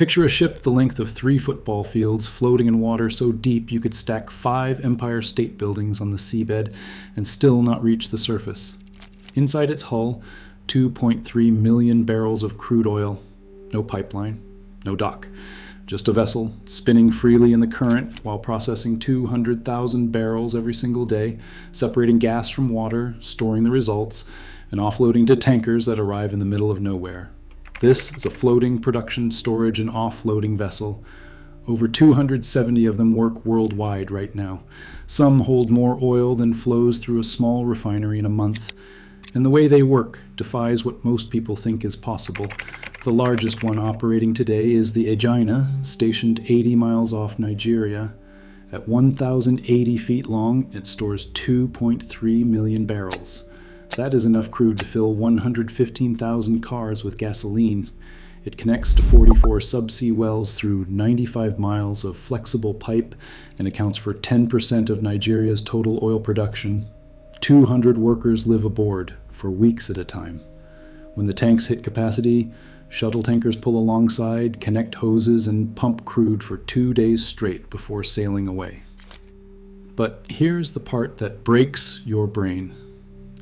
Picture a ship the length of 3 football fields floating in water so deep you could stack 5 Empire State Buildings on the seabed and still not reach the surface. Inside its hull, 2.3 million barrels of crude oil. No pipeline, no dock. Just a vessel spinning freely in the current while processing 200,000 barrels every single day, separating gas from water, storing the results, and offloading to tankers that arrive in the middle of nowhere. This is a floating production, storage, and offloading vessel. Over 270 of them work worldwide right now. Some hold more oil than flows through a small refinery in a month. And the way they work defies what most people think is possible. The largest one operating today is the Egina, stationed 80 miles off Nigeria. At 1,080 feet long, it stores 2.3 million barrels. That is enough crude to fill 115,000 cars with gasoline. It connects to 44 subsea wells through 95 miles of flexible pipe and accounts for 10% of Nigeria's total oil production. 200 workers live aboard for weeks at a time. When the tanks hit capacity, shuttle tankers pull alongside, connect hoses, and pump crude for 2 days straight before sailing away. But here's the part that breaks your brain.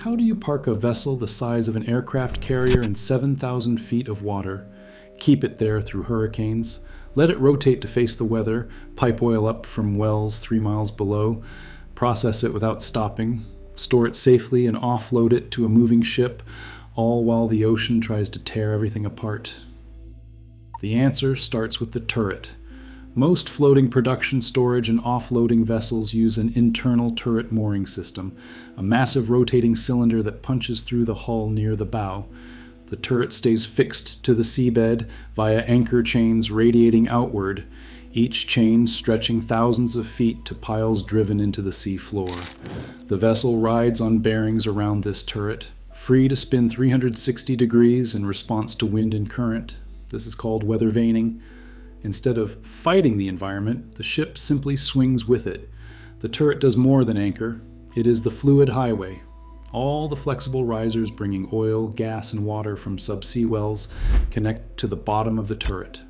How do you park a vessel the size of an aircraft carrier in 7,000 feet of water, keep it there through hurricanes, let it rotate to face the weather, pipe oil up from wells 3 miles below, process it without stopping, store it safely and offload it to a moving ship, all while the ocean tries to tear everything apart? The answer starts with the turret. Most floating production, storage, and offloading vessels use an internal turret mooring system, a massive rotating cylinder that punches through the hull near the bow. The turret stays fixed to the seabed via anchor chains radiating outward, each chain stretching thousands of feet to piles driven into the sea floor. The vessel rides on bearings around this turret, free to spin 360 degrees in response to wind and current. This is called weather vaning. Instead of fighting the environment, the ship simply swings with it. The turret does more than anchor. It is the fluid highway. All the flexible risers bringing oil, gas, and water from subsea wells connect to the bottom of the turret.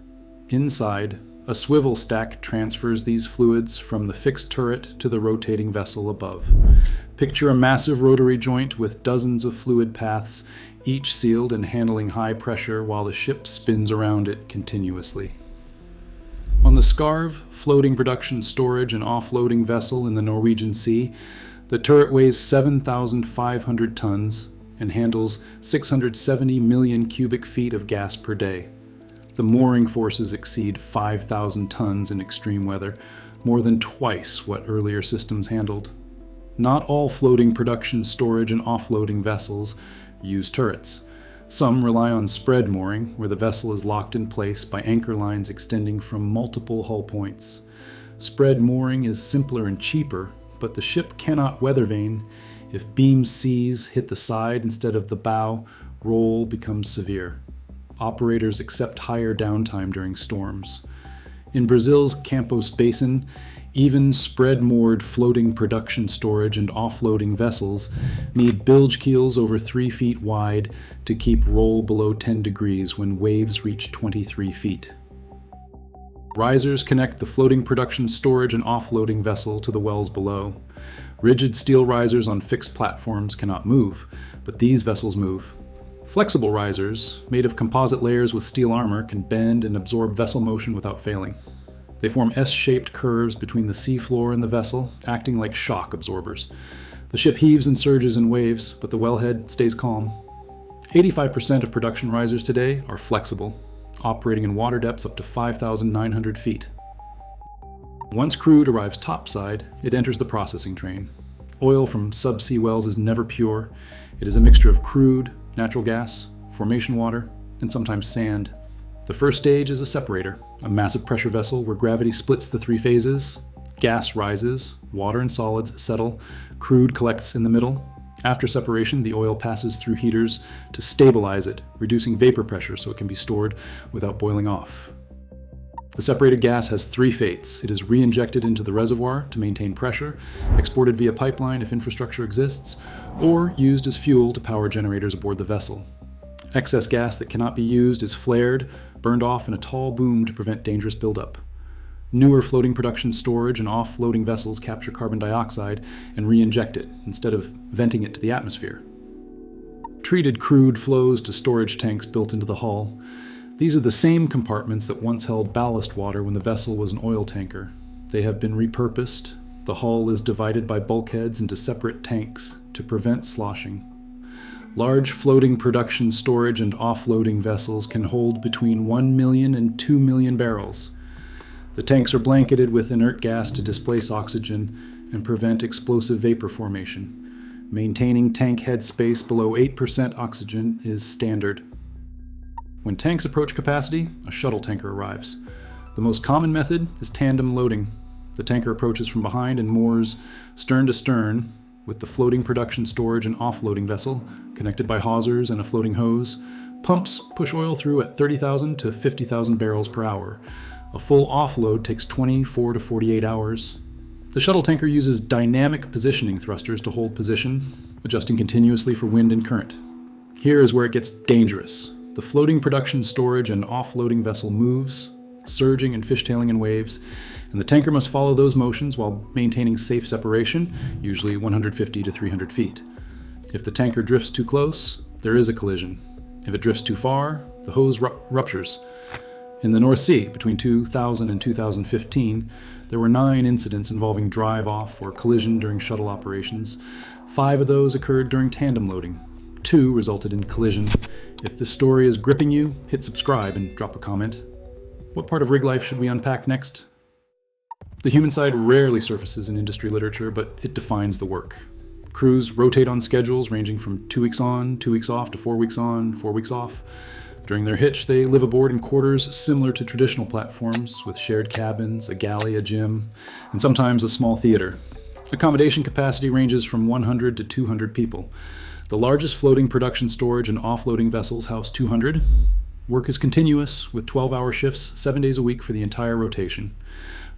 Inside, a swivel stack transfers these fluids from the fixed turret to the rotating vessel above. Picture a massive rotary joint with dozens of fluid paths, each sealed and handling high pressure while the ship spins around it continuously. On the Skarv, floating production, storage, and offloading vessel in the Norwegian Sea, the turret weighs 7,500 tons and handles 670 million cubic feet of gas per day. The mooring forces exceed 5,000 tons in extreme weather, more than twice what earlier systems handled. Not all floating production, storage, and offloading vessels use turrets. Some rely on spread mooring, where the vessel is locked in place by anchor lines extending from multiple hull points. Spread mooring is simpler and cheaper, but the ship cannot weather vane. If beam seas hit the side instead of the bow, roll becomes severe. Operators accept higher downtime during storms. In Brazil's Campos Basin, even spread-moored floating production, storage, and offloading vessels need bilge keels over 3 feet wide to keep roll below 10 degrees when waves reach 23 feet. Risers connect the floating production, storage, and offloading vessel to the wells below. Rigid steel risers on fixed platforms cannot move, but these vessels move. Flexible risers, made of composite layers with steel armor, can bend and absorb vessel motion without failing. They form S-shaped curves between the seafloor and the vessel, acting like shock absorbers. The ship heaves and surges in waves, but the wellhead stays calm. 85% of production risers today are flexible, operating in water depths up to 5,900 feet. Once crude arrives topside, it enters the processing train. Oil from subsea wells is never pure. It is a mixture of crude, natural gas, formation water, and sometimes sand. The first stage is a separator, a massive pressure vessel where gravity splits the 3 phases. Gas rises, water and solids settle, crude collects in the middle. After separation, the oil passes through heaters to stabilize it, reducing vapor pressure so it can be stored without boiling off. The separated gas has 3 fates. It is re-injected into the reservoir to maintain pressure, exported via pipeline if infrastructure exists, or used as fuel to power generators aboard the vessel. Excess gas that cannot be used is flared, burned off in a tall boom to prevent dangerous buildup. Newer floating production storage and offloading vessels capture carbon dioxide and re-inject it instead of venting it to the atmosphere. Treated crude flows to storage tanks built into the hull. These are the same compartments that once held ballast water when the vessel was an oil tanker. They have been repurposed. The hull is divided by bulkheads into separate tanks to prevent sloshing. Large floating production storage and offloading vessels can hold between 1 million and 2 million barrels. The tanks are blanketed with inert gas to displace oxygen and prevent explosive vapor formation. Maintaining tank head space below 8% oxygen is standard. When tanks approach capacity, a shuttle tanker arrives. The most common method is tandem loading. The tanker approaches from behind and moors stern to stern with the floating production storage and offloading vessel, connected by hawsers and a floating hose. Pumps push oil through at 30,000 to 50,000 barrels per hour. A full offload takes 24 to 48 hours. The shuttle tanker uses dynamic positioning thrusters to hold position, adjusting continuously for wind and current. Here is where it gets dangerous. The floating production storage and offloading vessel moves, surging and fishtailing in waves, and the tanker must follow those motions while maintaining safe separation, usually 150 to 300 feet. If the tanker drifts too close, there is a collision. If it drifts too far, the hose ruptures. In the North Sea, between 2000 and 2015, there were 9 incidents involving drive-off or collision during shuttle operations. 5 of those occurred during tandem loading. 2 resulted in collision. If this story is gripping you, hit subscribe and drop a comment. What part of rig life should we unpack next? The human side rarely surfaces in industry literature, but it defines the work. Crews rotate on schedules ranging from 2 weeks on, 2 weeks off to 4 weeks on, 4 weeks off. During their hitch, they live aboard in quarters similar to traditional platforms, with shared cabins, a galley, a gym, and sometimes a small theater. Accommodation capacity ranges from 100 to 200 people. The largest floating production storage and offloading vessels house 200. Work is continuous, with 12-hour shifts 7 days a week for the entire rotation.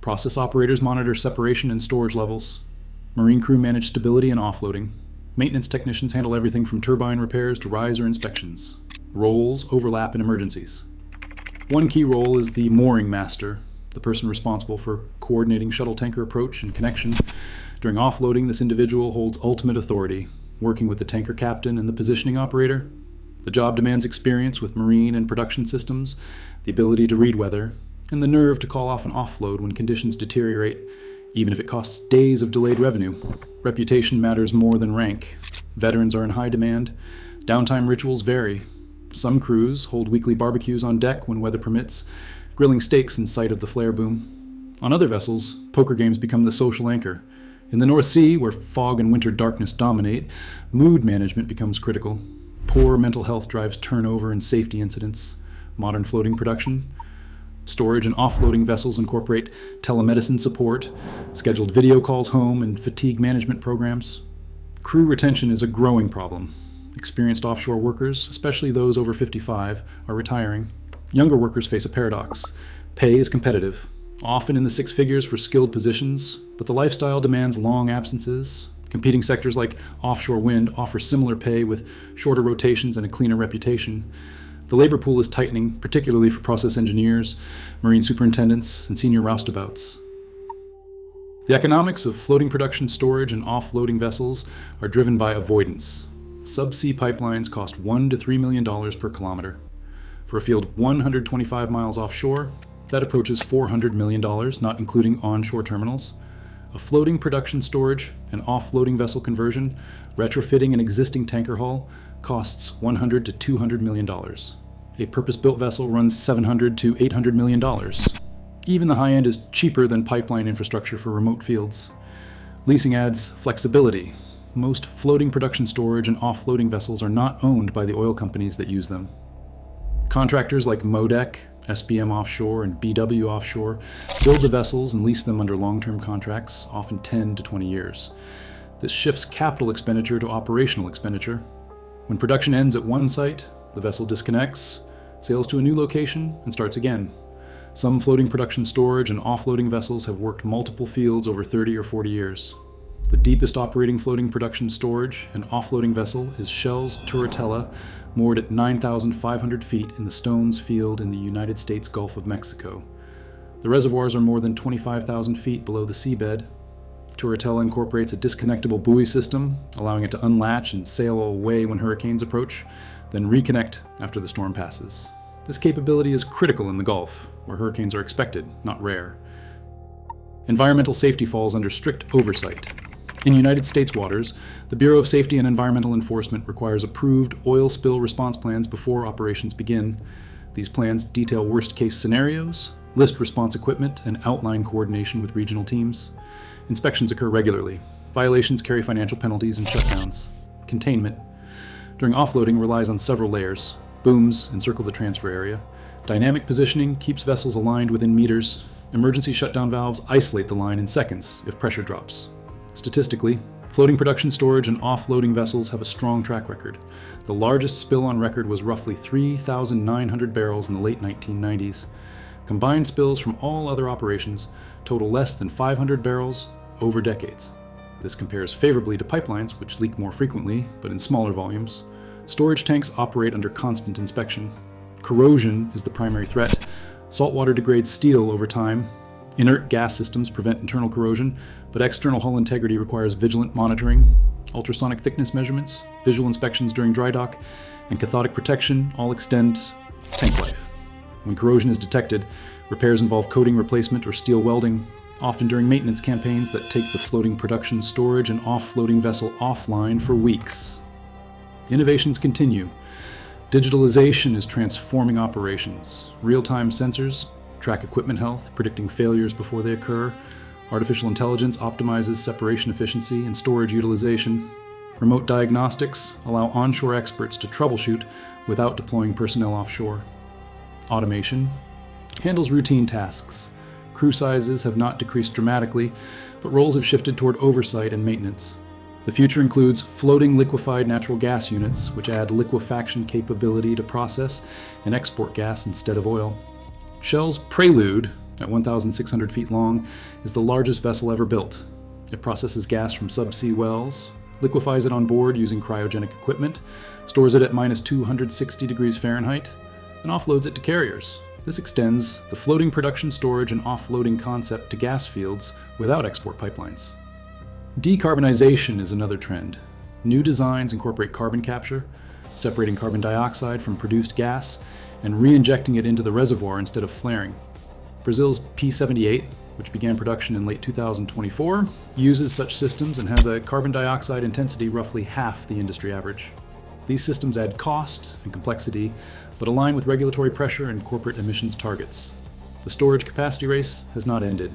Process operators monitor separation and storage levels. Marine crew manage stability and offloading. Maintenance technicians handle everything from turbine repairs to riser inspections. Roles overlap in emergencies. One key role is the mooring master, the person responsible for coordinating shuttle tanker approach and connection. During offloading, this individual holds ultimate authority, working with the tanker captain and the positioning operator. The job demands experience with marine and production systems, the ability to read weather, and the nerve to call off an offload when conditions deteriorate, even if it costs days of delayed revenue. Reputation matters more than rank. Veterans are in high demand. Downtime rituals vary. Some crews hold weekly barbecues on deck when weather permits, grilling steaks in sight of the flare boom. On other vessels, poker games become the social anchor. In the North Sea, where fog and winter darkness dominate, mood management becomes critical. Poor mental health drives turnover and safety incidents. Modern floating production, storage and offloading vessels incorporate telemedicine support, scheduled video calls home, and fatigue management programs. Crew retention is a growing problem. Experienced offshore workers, especially those over 55, are retiring. Younger workers face a paradox. Pay is competitive, often in the 6 figures for skilled positions, but the lifestyle demands long absences. Competing sectors like offshore wind offer similar pay with shorter rotations and a cleaner reputation. The labor pool is tightening, particularly for process engineers, marine superintendents, and senior roustabouts. The economics of floating production storage and offloading vessels are driven by avoidance. Subsea pipelines cost $1 to $3 million per kilometer. For a field 125 miles offshore, that approaches $400 million, not including onshore terminals. A floating production storage and offloading vessel conversion, retrofitting an existing tanker hull, costs $100 to $200 million. A purpose-built vessel runs $700 to $800 million. Even the high end is cheaper than pipeline infrastructure for remote fields. Leasing adds flexibility. Most floating production storage and offloading vessels are not owned by the oil companies that use them. Contractors like Modec, SBM Offshore, and BW Offshore build the vessels and lease them under long-term contracts, often 10 to 20 years. This shifts capital expenditure to operational expenditure. When production ends at one site, the vessel disconnects, sails to a new location, and starts again. Some floating production storage and offloading vessels have worked multiple fields over 30 or 40 years. The deepest operating floating production storage and offloading vessel is Shell's Turritella, moored at 9,500 feet in the Stones Field in the United States Gulf of Mexico. The reservoirs are more than 25,000 feet below the seabed. Turritella incorporates a disconnectable buoy system, allowing it to unlatch and sail away when hurricanes approach, then reconnect after the storm passes. This capability is critical in the Gulf, where hurricanes are expected, not rare. Environmental safety falls under strict oversight. In United States waters, the Bureau of Safety and Environmental Enforcement requires approved oil spill response plans before operations begin. These plans detail worst-case scenarios, list response equipment, and outline coordination with regional teams. Inspections occur regularly. Violations carry financial penalties and shutdowns. Containment. During offloading relies on several layers. Booms encircle the transfer area. Dynamic positioning keeps vessels aligned within meters. Emergency shutdown valves isolate the line in seconds if pressure drops. Statistically, floating production storage and offloading vessels have a strong track record. The largest spill on record was roughly 3,900 barrels in the late 1990s. Combined spills from all other operations total less than 500 barrels over decades. This compares favorably to pipelines, which leak more frequently, but in smaller volumes. Storage tanks operate under constant inspection. Corrosion is the primary threat. Saltwater degrades steel over time. Inert gas systems prevent internal corrosion, but external hull integrity requires vigilant monitoring. Ultrasonic thickness measurements, visual inspections during dry dock, and cathodic protection all extend tank life. When corrosion is detected, repairs involve coating replacement or steel welding, often during maintenance campaigns that take the floating production, storage, and offloading vessel offline for weeks. Innovations continue. Digitalization is transforming operations. Real-time sensors track equipment health, predicting failures before they occur. Artificial intelligence optimizes separation efficiency and storage utilization. Remote diagnostics allow onshore experts to troubleshoot without deploying personnel offshore. Automation handles routine tasks. Crew sizes have not decreased dramatically, but roles have shifted toward oversight and maintenance. The future includes floating liquefied natural gas units, which add liquefaction capability to process and export gas instead of oil. Shell's Prelude, at 1,600 feet long, is the largest vessel ever built. It processes gas from subsea wells, liquefies it on board using cryogenic equipment, stores it at minus 260 degrees Fahrenheit, and offloads it to carriers. This extends the floating production, storage, and offloading concept to gas fields without export pipelines. Decarbonization is another trend. New designs incorporate carbon capture, separating carbon dioxide from produced gas, and re-injecting it into the reservoir instead of flaring. Brazil's P-78, which began production in late 2024, uses such systems and has a carbon dioxide intensity roughly half the industry average. These systems add cost and complexity, but align with regulatory pressure and corporate emissions targets. The storage capacity race has not ended.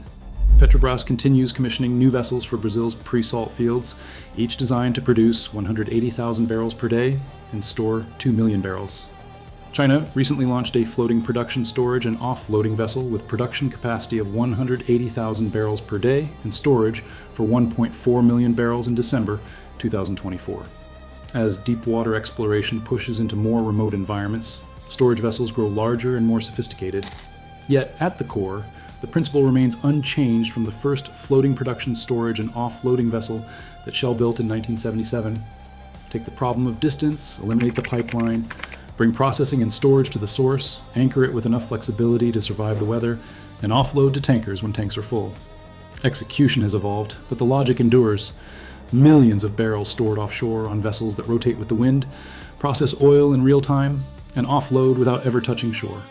Petrobras continues commissioning new vessels for Brazil's pre-salt fields, each designed to produce 180,000 barrels per day and store 2 million barrels. China recently launched a floating production, storage, and offloading vessel with production capacity of 180,000 barrels per day and storage for 1.4 million barrels in December 2024. As deep water exploration pushes into more remote environments, storage vessels grow larger and more sophisticated. Yet, at the core, the principle remains unchanged from the first floating production, storage, and offloading vessel that Shell built in 1977. Take the problem of distance, eliminate the pipeline, bring processing and storage to the source, anchor it with enough flexibility to survive the weather, and offload to tankers when tanks are full. Execution has evolved, but the logic endures. Millions of barrels stored offshore on vessels that rotate with the wind, process oil in real time, and offload without ever touching shore.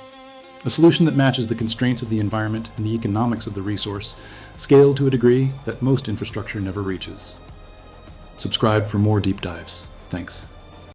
A solution that matches the constraints of the environment and the economics of the resource, scaled to a degree that most infrastructure never reaches. Subscribe for more deep dives. Thanks.